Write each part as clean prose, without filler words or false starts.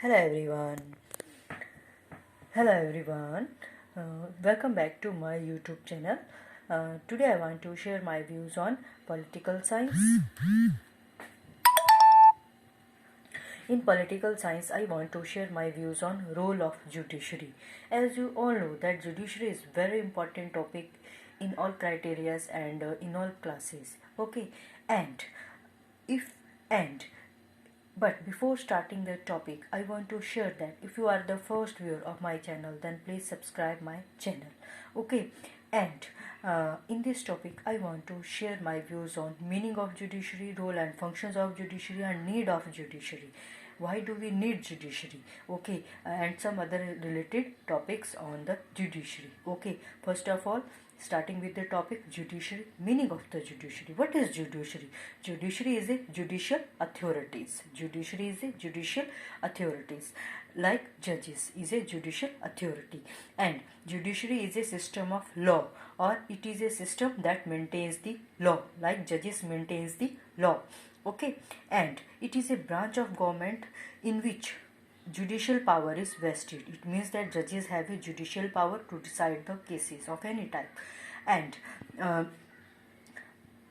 Hello everyone. Hello everyone. Welcome back to my YouTube channel. Today I want to share my views on political science. In political science, I want to share my views on role of judiciary. As you all know that judiciary is very important topic in all criterias and in all classes. Okay, and if and But before starting the topic, I want to share that if you are the first viewer of my channel, then please subscribe my channel. Okay, and in this topic, I want to share my views on meaning of judiciary, role and functions of judiciary, and need of judiciary. Why do we need judiciary? Okay, and some other related topics on the judiciary. Okay, first of all, starting with the topic judiciary, meaning of the judiciary. What is judiciary? Judiciary is a judicial authorities. Judiciary is a judicial authorities. Like judges is a judicial authority, and judiciary is a system of law, or it is a system that maintains the law, like judges maintains the law. Okay, and it is a branch of government in which judicial power is vested. It means that judges have a judicial power to decide the cases of any type. And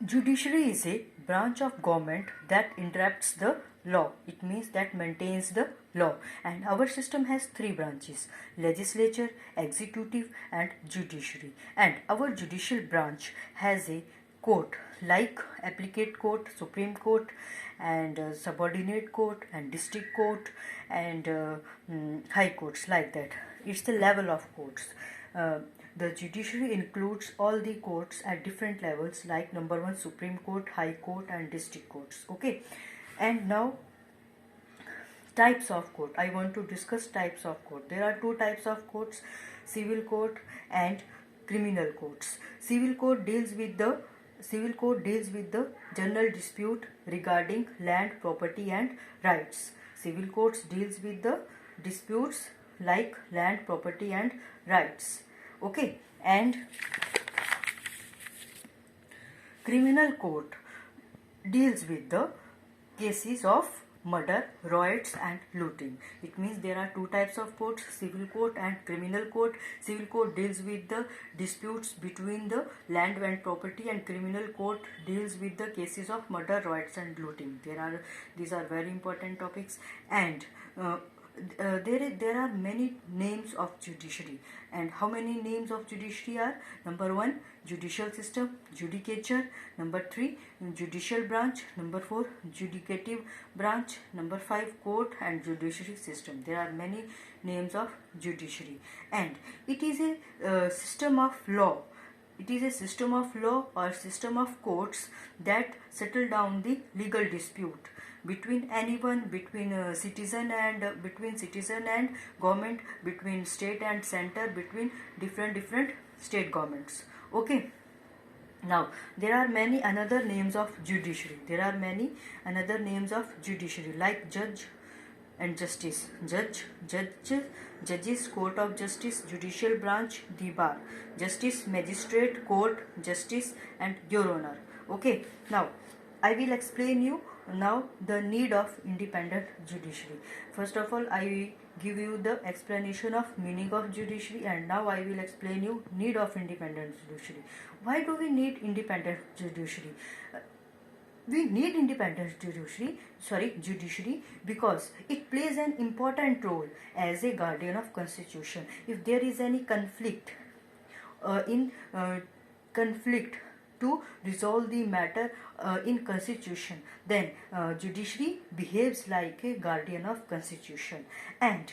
judiciary is a branch of government that interprets the law. It means that maintains the law. And our system has three branches: legislature, executive and judiciary. And our judicial branch has a court like appellate court, supreme court, and subordinate court and district court, and high courts, like that. It's the level of courts. The judiciary includes all the courts at different levels, like number one supreme court, high court and district courts. Okay, and now types of court. I want to discuss types of court. There are two types of courts: civil court and criminal courts. Civil court deals with the general dispute regarding land, property and rights. Civil courts deals with the disputes like land, property and rights. Okay, and criminal court deals with the cases of murder, riots and looting. It means there are two types of courts: civil court and criminal court. Civil court deals with the disputes between the land and property, and criminal court deals with the cases of murder, riots and looting. These are very important topics. And there are many names of judiciary. And how many names of judiciary are? Number one, judicial system, judicature. Number three, judicial branch. Number four, judicative branch. Number five, court and judiciary system. There are many names of judiciary, and it is a system of law. It is a system of law or system of courts that settle down the legal dispute between anyone, between citizen and government, between state and center, between different state governments. Okay, now there are many another names of judiciary. Like judge and justice. Judges, court of justice, judicial branch, the bar, justice, magistrate, court, justice and your honor. Okay, now I will explain you now the need of independent judiciary. First of all, I give you the explanation of meaning of judiciary, and now I will explain you need of independent judiciary. Why do we need independent judiciary? We need independent judiciary because it plays an important role as a guardian of constitution. If there is any conflict to resolve the matter in constitution, then judiciary behaves like a guardian of constitution. And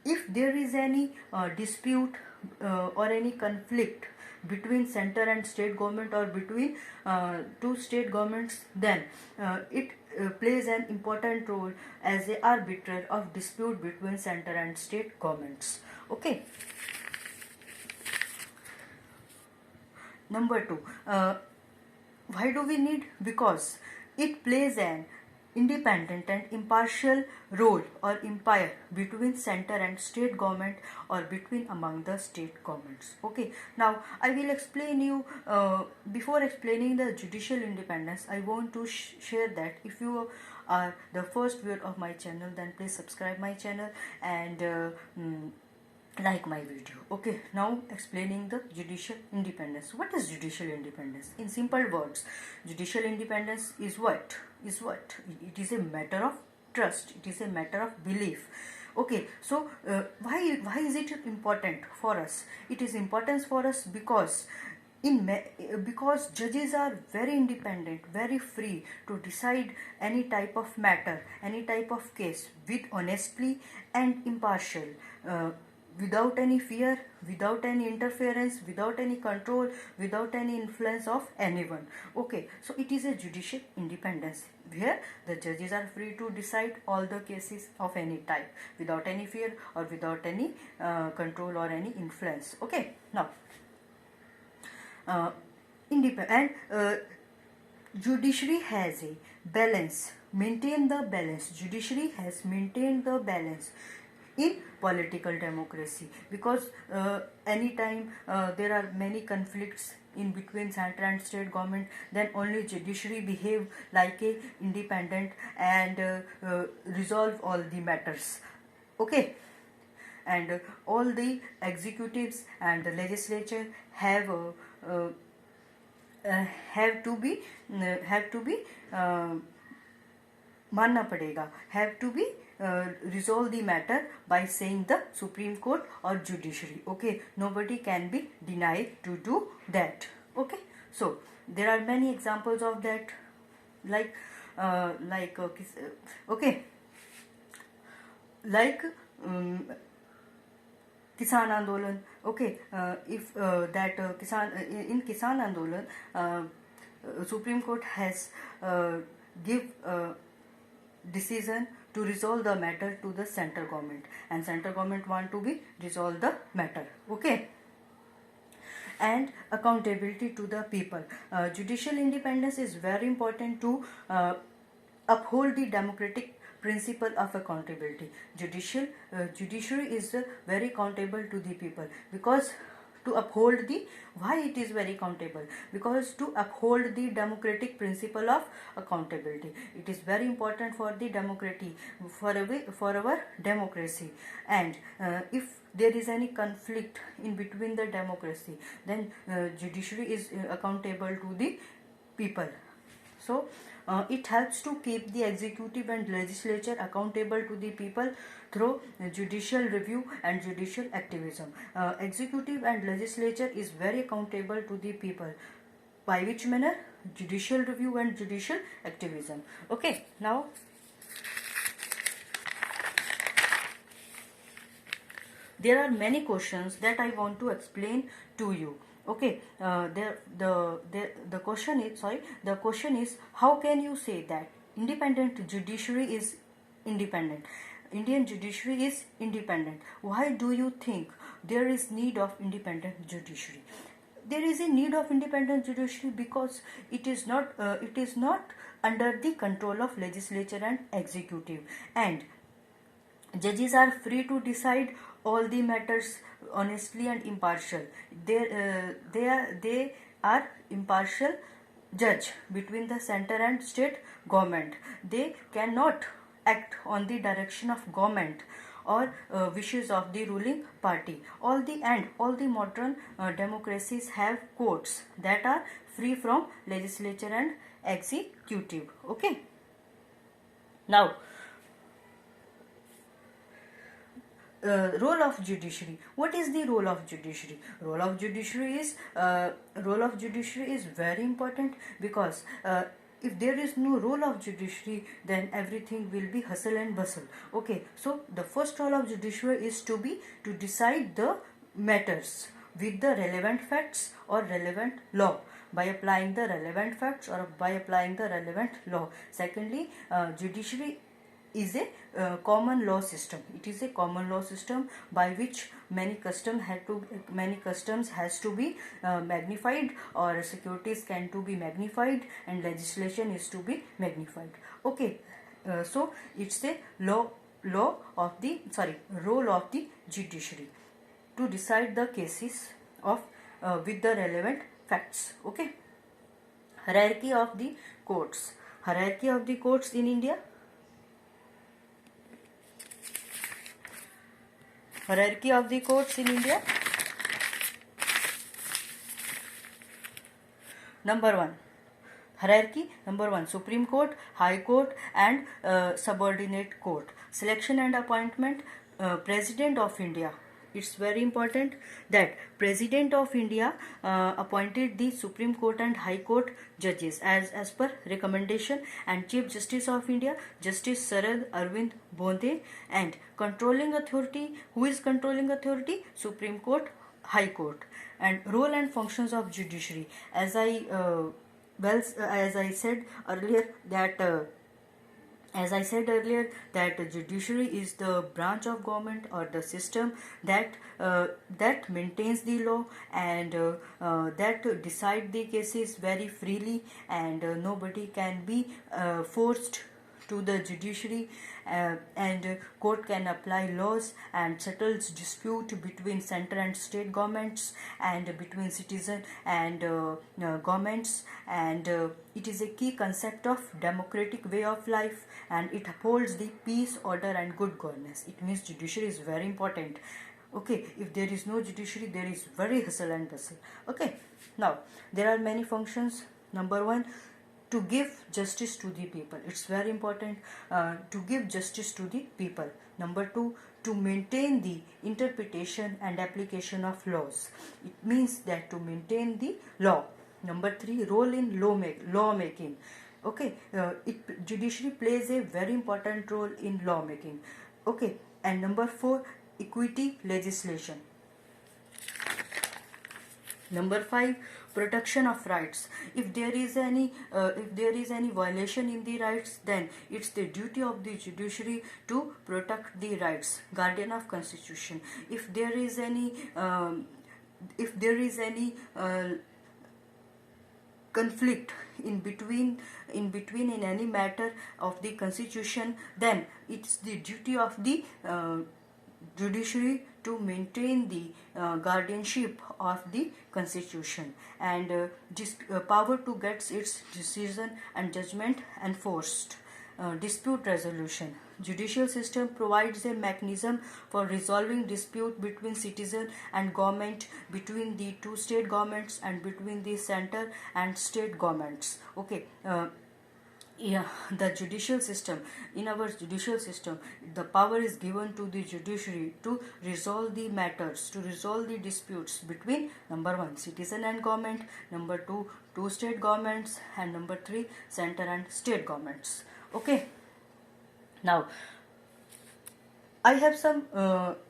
if there is any dispute or any conflict between center and state government, or between two state governments, then it plays an important role as a arbiter of dispute between center and state governments. Okay. Number two, why do we need? Because it plays an independent and impartial role or empire between center and state government, or between among the state governments. Okay, now I will explain you. Before explaining the judicial independence, I want to share that if you are the first viewer of my channel, then please subscribe my channel and like my video. Okay, now explaining the judicial independence. What is judicial independence? In simple words, judicial independence is what? It is a matter of trust. It is a matter of belief. Okay, so why is it important for us? It is important for us because because judges are very independent, very free to decide any type of matter, any type of case with honestly and impartial, without any fear, without any interference, without any control, without any influence of anyone. Okay, so it is a judicial independence where the judges are free to decide all the cases of any type without any fear or without any control or any influence. Okay, now judiciary has a balance, maintain the balance. Judiciary has maintained the balance in political democracy because anytime there are many conflicts in between center and state government, then only judiciary behave like a independent and resolve all the matters. Okay, and all the executives and the legislature have to be मानना पड़ेगा, have to be resolve the matter by saying the Supreme Court or judiciary. Okay, nobody can be denied to do that. Okay, so there are many examples of that, like okay, like Kisan Andolan. Okay, if that in Kisan Andolan, Supreme Court has give decision to resolve the matter to the central government, and central government want to be resolve the matter. Okay, and accountability to the people. Judicial independence is very important to uphold the democratic principle of accountability. Judiciary is very accountable to the people because to uphold the, why it is very accountable, because to uphold the democratic principle of accountability. It is very important for the democracy, for our democracy. And if there is any conflict in between the democracy, then judiciary is accountable to the people. So it helps to keep the executive and legislature accountable to the people through judicial review and judicial activism. Executive and legislature is very accountable to the people. By which manner? Judicial review and judicial activism. Okay, now there are many questions that I want to explain to you. Okay, the question is how can you say that independent judiciary is independent? Indian judiciary is independent. Why do you think there is need of independent judiciary? There is a need of independent judiciary because it is not under the control of legislature and executive, and judges are free to decide all the matters honestly and impartial. They are impartial judge between the center and state government. They cannot act on the direction of government or wishes of the ruling party. All the modern democracies have courts that are free from legislature and executive. Okay, now role of judiciary. What is the role of judiciary? Role of judiciary is very important because if there is no role of judiciary, then everything will be hustle and bustle. Okay, so the first role of judiciary is to decide the matters with the relevant facts or relevant law, by applying the relevant facts or by applying the relevant law. Secondly, judiciary is a common law system. It is a common law system by which many customs has to be magnified, or securities can to be magnified, and legislation is to be magnified. Okay, so it's a role of the judiciary to decide the cases of with the relevant facts. Okay, hierarchy of the courts in India. Hierarchy of the courts in India. Number 1. Hierarchy. Number 1. Supreme Court, High Court and subordinate court. Selection and appointment. President of India. It's very important that President of India appointed the Supreme Court and High Court judges as per recommendation, and Chief Justice of India, Justice Sarad Arvind Bonde, and controlling authority. Who is controlling authority? Supreme Court, High Court. And role and functions of judiciary. As I said earlier that judiciary is the branch of government or the system that maintains the law and that decide the cases very freely, and nobody can be forced to the judiciary, and court can apply laws and settles dispute between center and state governments and between citizen and governments, and it is a key concept of democratic way of life, and it upholds the peace, order and good governance. It means judiciary is very important. Okay, if there is no judiciary, there is very hustle and bustle. Okay, now there are many functions. Number 1, to give justice to the people. It's very important to give justice to the people. Number 2, to maintain the interpretation and application of laws. It means that to maintain the law. Number 3, role in lawmaking. Okay, judiciary plays a very important role in lawmaking. Okay, and number 4, equity legislation. Number 5, protection of rights. If there is any violation in the rights, then it's the duty of the judiciary to protect the rights. Guardian of constitution. If there is any conflict in between in any matter of the constitution, then it's the duty of the judiciary to maintain the guardianship of the constitution, and power to get its decision and judgment enforced. Dispute resolution. Judicial system provides a mechanism for resolving dispute between citizen and government, between the two state governments and between the center and state governments. Okay, the judicial system, in our judicial system, the power is given to the judiciary to resolve the matters, to resolve the disputes between number 1, citizen and government, number 2, two state governments, and number 3, center and state governments. Okay, now I have some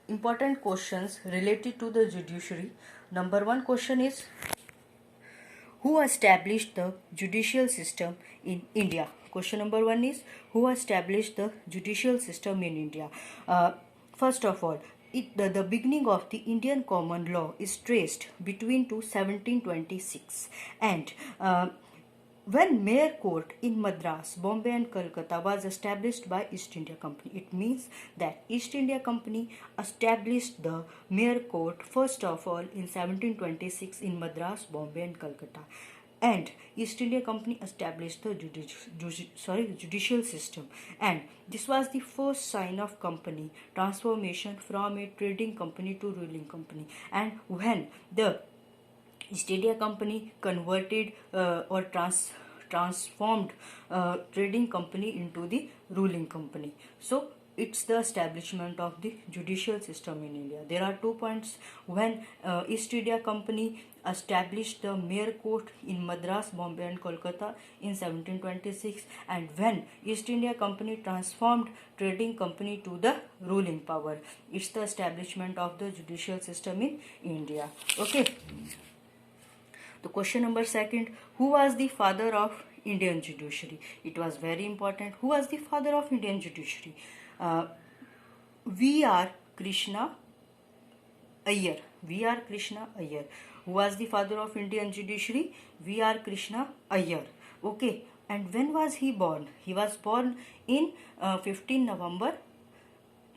important questions related to the judiciary. Number 1 question is, who established the judicial system in India? Question number 1 is, who established the judicial system in India? First of all, the beginning of the Indian common law is traced between to 1726, and when Mayor Court in Madras, Bombay and Calcutta was established by East India Company. It means that East India Company established the Mayor Court first of all in 1726 in Madras, Bombay and Calcutta. And East India Company established the judicial system, and this was the first sign of company transformation from a trading company to ruling company. And when the East India Company converted or transformed trading company into the ruling company, so it's the establishment of the judicial system in India. There are 2 points. When East India Company established the Mayor Court in Madras, Bombay and Kolkata in 1726, and when East India Company transformed trading company to the ruling power, it's the establishment of the judicial system in India. Okay. The question number 2, who was the father of Indian judiciary? It was very important. Who was the father of Indian judiciary? V.R. Krishna Iyer. V.R. Krishna Iyer. Who was the father of Indian judiciary? V.R. Krishna Iyer. Okay. And when was he born? He was born in 15 November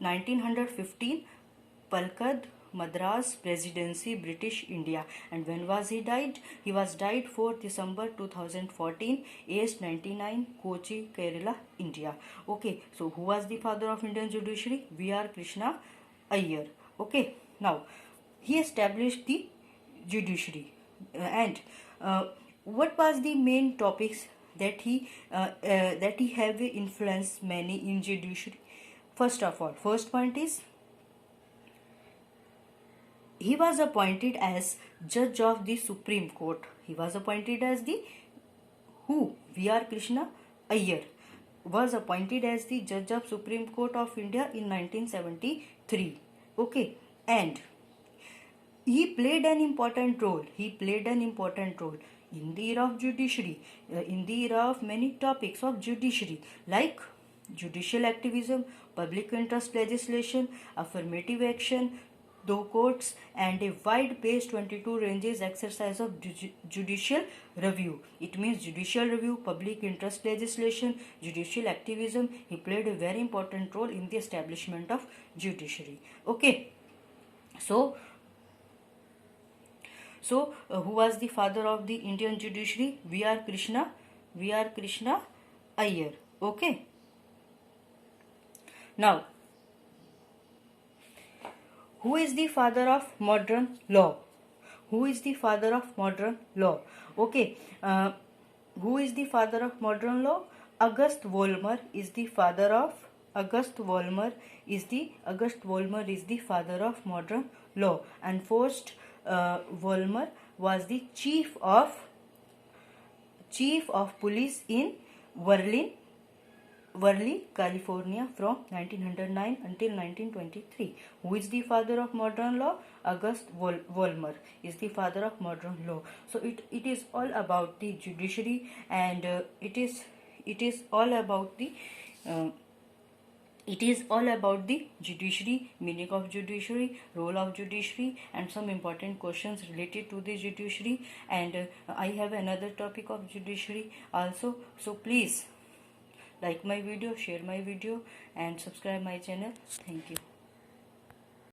1915, Palkad, Madras Presidency, British India. And when was he died? He was died 4th December 2014, aged 99, Kochi, Kerala, India. Okay, so who was the father of Indian judiciary? V.R. Krishna Iyer. Okay, now he established the judiciary, and what was the main topics that he have influenced many in judiciary? First of all, first point is he was appointed as judge of the Supreme Court. He was appointed as the who? V.R. Krishna Iyer was appointed as the judge of Supreme Court of India in 1973. Okay, and he played an important role. He played an important role in the era of judiciary, in the era of many topics of judiciary like judicial activism, public interest legislation, affirmative action, though courts, and a wide-based 22 ranges exercise of judicial review. It means judicial review, public interest legislation, judicial activism. He played a very important role in the establishment of judiciary. Okay, so who was the father of the Indian judiciary? V.R. Krishna Iyer. Okay. Now, who is the father of modern law? Who is the father of modern law? Okay. Who is the father of modern law? August Vollmer is the father of August Vollmer is the father of modern law, and first Vollmer was the chief of police in Worley, California from 1909 until 1923. Who is the father of modern law? August Vollmer is the father of modern law. So it is all about the judiciary, and it is all about the judiciary, meaning of judiciary, role of judiciary, and some important questions related to the judiciary. And I have another topic of judiciary also. So please like my video, share my video, and subscribe my channel. Thank you.